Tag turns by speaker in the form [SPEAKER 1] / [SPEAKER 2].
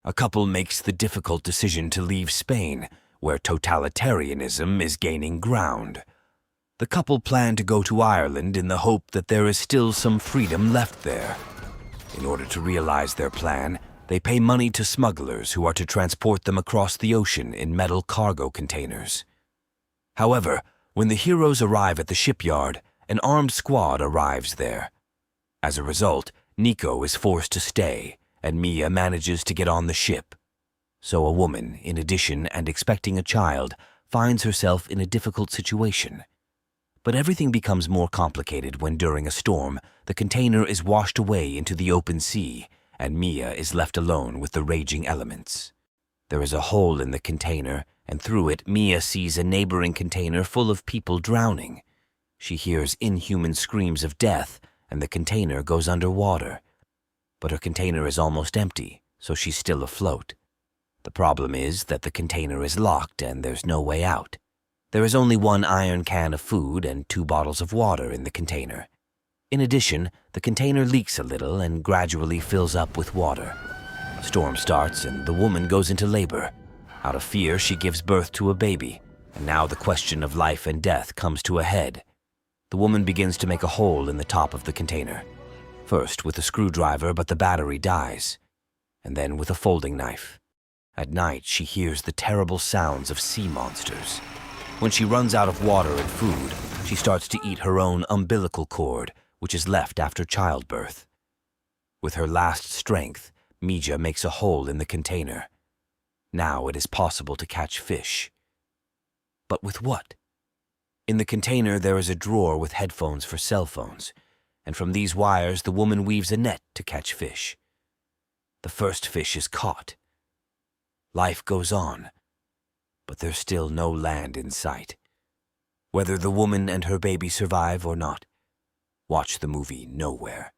[SPEAKER 1] A couple makes the difficult decision to leave Spain, where totalitarianism is gaining ground. The couple plan to go to Ireland in the hope that there is still some freedom left there. In order to realize their plan, they pay money to smugglers who are to transport them across the ocean in metal cargo containers. However, when the heroes arrive at the shipyard, an armed squad arrives there. As a result, Niko is forced to stay, and Miya manages to get on the ship. So a woman, in addition and expecting a child, finds herself in a difficult situation. But everything becomes more complicated when during a storm, the container is washed away into the open sea, and Miya is left alone with the raging elements. There is a hole in the container, and through it Miya sees a neighboring container full of people drowning. She hears inhuman screams of death, and the container goes underwater. But her container is almost empty, so she's still afloat. The problem is that the container is locked and there's no way out. There is only one iron can of food and 2 bottles of water in the container. In addition, the container leaks a little and gradually fills up with water. A storm starts and the woman goes into labor. Out of fear, she gives birth to a baby, and now the question of life and death comes to a head. The woman begins to make a hole in the top of the container. First with a screwdriver, but the battery dies, and then with a folding knife. At night, she hears the terrible sounds of sea monsters. When she runs out of water and food, she starts to eat her own umbilical cord, which is left after childbirth. With her last strength, Miya makes a hole in the container. Now it is possible to catch fish. But with what? In the container there is a drawer with headphones for cell phones, and from these wires the woman weaves a net to catch fish. The first fish is caught. Life goes on, but there's still no land in sight. Whether the woman and her baby survive or not, watch the movie Nowhere.